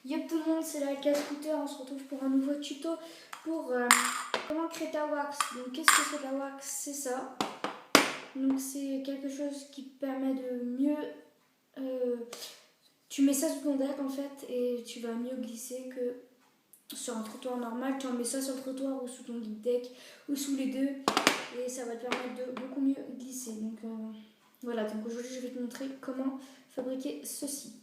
Yop tout le monde, c'est la Scooter. On se retrouve pour un nouveau tuto pour comment créer ta wax. Donc qu'est-ce que c'est la wax? C'est ça. Donc c'est quelque chose qui permet de mieux... tu mets ça sous ton deck en fait et tu vas mieux glisser que sur un trottoir normal. Tu en mets ça sur le trottoir ou sous ton guide deck ou sous les deux et ça va te permettre de beaucoup mieux glisser. Donc voilà, donc aujourd'hui je vais te montrer comment fabriquer ceci.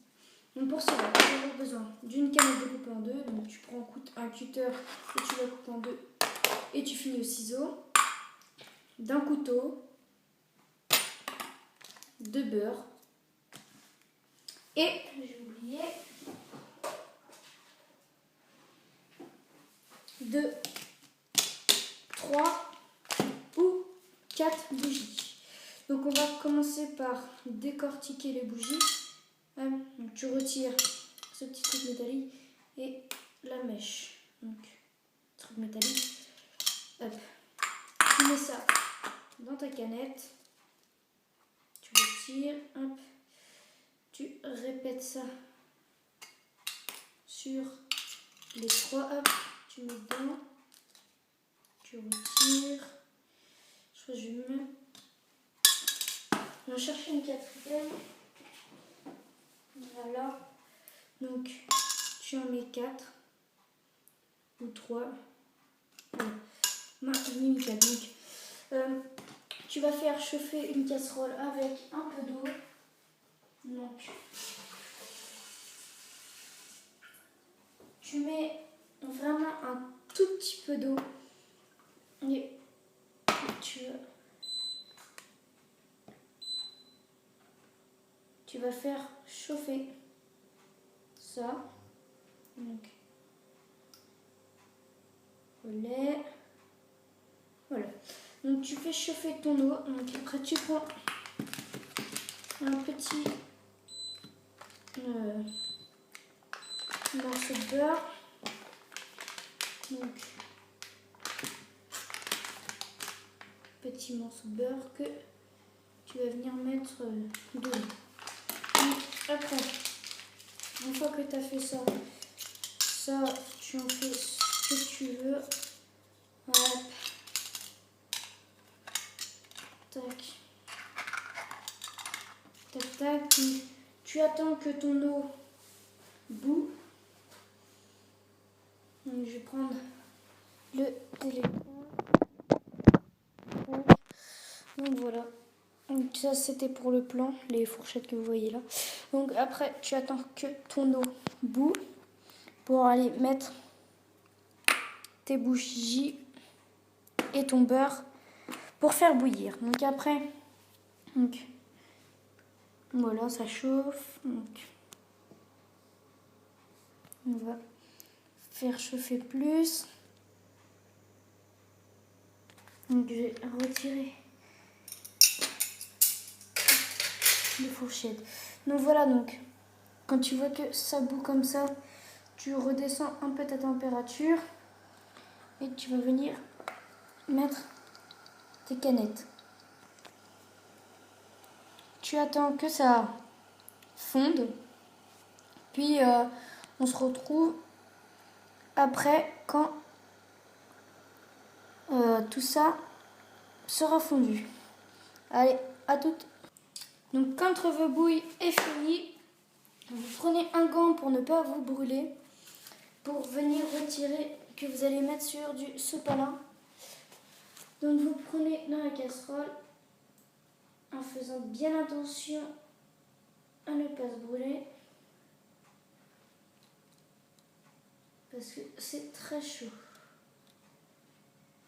Donc pour cela, tu vas avoir besoin d'une canette découpée en deux. Donc tu prends un cutter et tu la coupes en deux et tu finis au ciseau. D'un couteau, de beurre et, j'ai oublié, de 3 ou 4 bougies. Donc on va commencer par décortiquer les bougies. Donc tu retires ce petit truc métallique et la mèche. Donc truc métallique. Hop. Tu mets ça dans ta canette. Tu retires. Hop. Tu répètes ça sur les 3. Hop. Tu mets dedans. Tu retires. Je crois que je vais mieux. On va chercher une quatrième. Voilà. Donc, tu en mets 4 ou 3. Voilà. J'ai mis une 4. Donc, tu vas faire chauffer une casserole avec un peu d'eau. Donc, tu mets vraiment un tout petit peu d'eau. Et tu vas faire chauffer ça. Donc, voilà. Donc tu fais chauffer ton eau. Donc après tu prends un petit morceau de beurre. Donc petit morceau de beurre que tu vas venir mettre dedans. Donc, après, une fois que tu as fait ça, tu en fais ce que tu veux. Hop. Tac. Tac, tac. Tu attends que ton eau bout. Donc, je vais prendre le téléphone. Donc voilà. Donc ça c'était pour le plan, les fourchettes que vous voyez là. Donc après tu attends que ton eau bout pour aller mettre tes bougies et ton beurre pour faire bouillir. Donc après, voilà, ça chauffe. Donc, on va faire chauffer plus. Donc je vais retirer les fourchettes. Donc voilà, donc quand tu vois que ça bout comme ça, tu redescends un peu ta température et tu vas venir mettre tes canettes. Tu attends que ça fonde, puis on se retrouve après quand tout ça sera fondu. Allez, à toutes. Donc quand votre bouille est finie, vous prenez un gant pour ne pas vous brûler, pour venir retirer, que vous allez mettre sur du sopalin. Donc vous prenez dans la casserole, en faisant bien attention à ne pas se brûler, parce que c'est très chaud.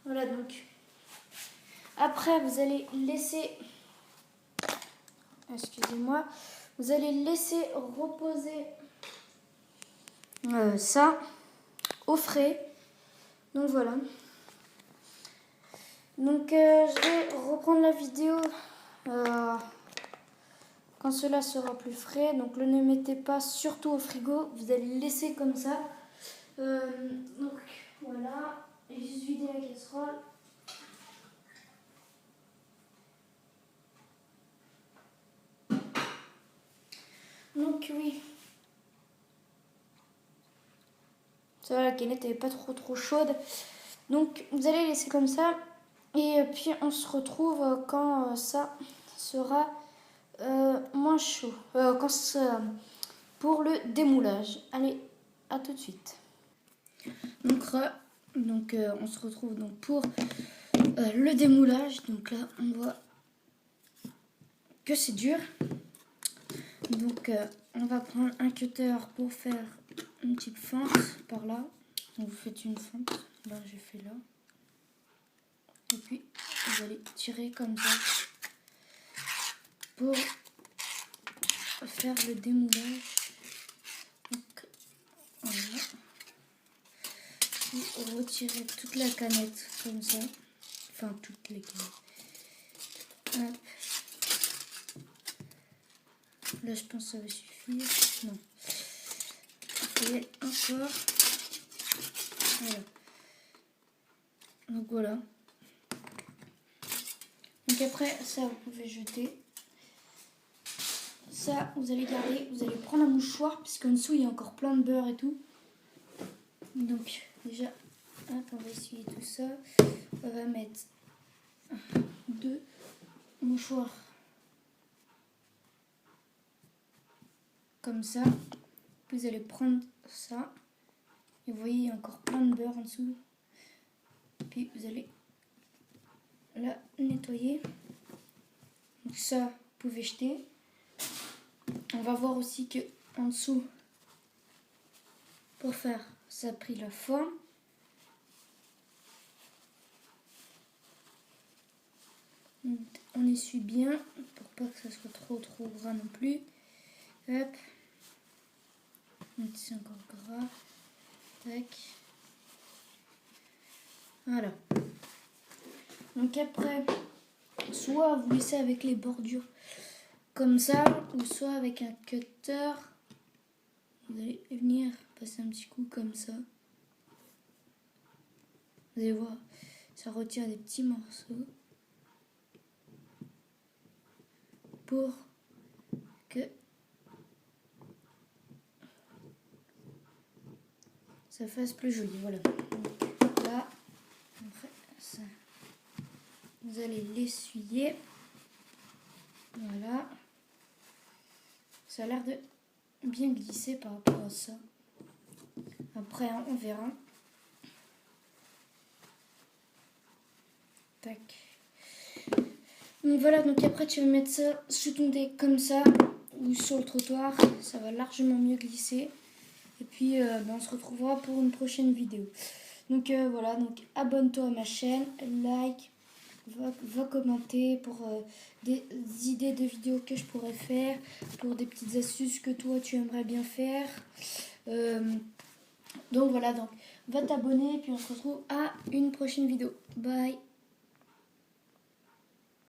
Voilà, donc après vous allez laisser, excusez-moi, vous allez laisser reposer ça au frais. Donc voilà. Donc je vais reprendre la vidéo quand cela sera plus frais. Donc ne mettez pas surtout au frigo, vous allez le laisser comme ça. Donc voilà, j'ai juste vidé la casserole. Donc oui. Ça va, la canette n'est pas trop chaude. Donc vous allez laisser comme ça. Et puis on se retrouve quand ça sera moins chaud. Pour le démoulage. Allez, à tout de suite. Donc, on se retrouve donc pour le démoulage. Donc là on voit que c'est dur. Donc on va prendre un cutter pour faire une petite fente par là. Donc vous faites une fente. Là j'ai fait là. Et puis vous allez tirer comme ça pour faire le démoulage. Donc voilà. Puis retirer toute la canette comme ça. Enfin toutes les canettes. Hop. Là je pense que ça va suffire. Non. Et encore. Voilà. Donc voilà. Donc après ça vous pouvez jeter. Ça vous allez garder, vous allez prendre un mouchoir parce qu'en dessous il y a encore plein de beurre et tout. Donc déjà, hop, on va essuyer tout ça. On va mettre 2 mouchoirs comme ça. Vous allez prendre ça. Et vous voyez il y a encore plein de beurre en dessous. Puis vous allez la nettoyer. Donc ça, vous pouvez jeter. On va voir aussi que en dessous, pour faire, ça a pris la forme. On essuie bien pour pas que ça soit trop gras non plus. Hop. Donc c'est encore gras. Tac. Voilà. Donc après, soit vous laissez avec les bordures comme ça, ou soit avec un cutter, vous allez venir passer un petit coup comme ça. Vous allez voir, ça retire des petits morceaux pour que ça fasse plus joli. Voilà. Donc là, après ça, vous allez l'essuyer. Voilà. Ça a l'air de bien glisser par rapport à ça. Après, on verra. Tac. Donc voilà, donc après tu vas mettre ça sous ton dé comme ça ou sur le trottoir, ça va largement mieux glisser. Et puis on se retrouvera pour une prochaine vidéo. Donc voilà, donc abonne-toi à ma chaîne, like, va commenter pour des idées de vidéos que je pourrais faire, pour des petites astuces que toi tu aimerais bien faire. Donc voilà, donc va t'abonner et puis on se retrouve à une prochaine vidéo. Bye.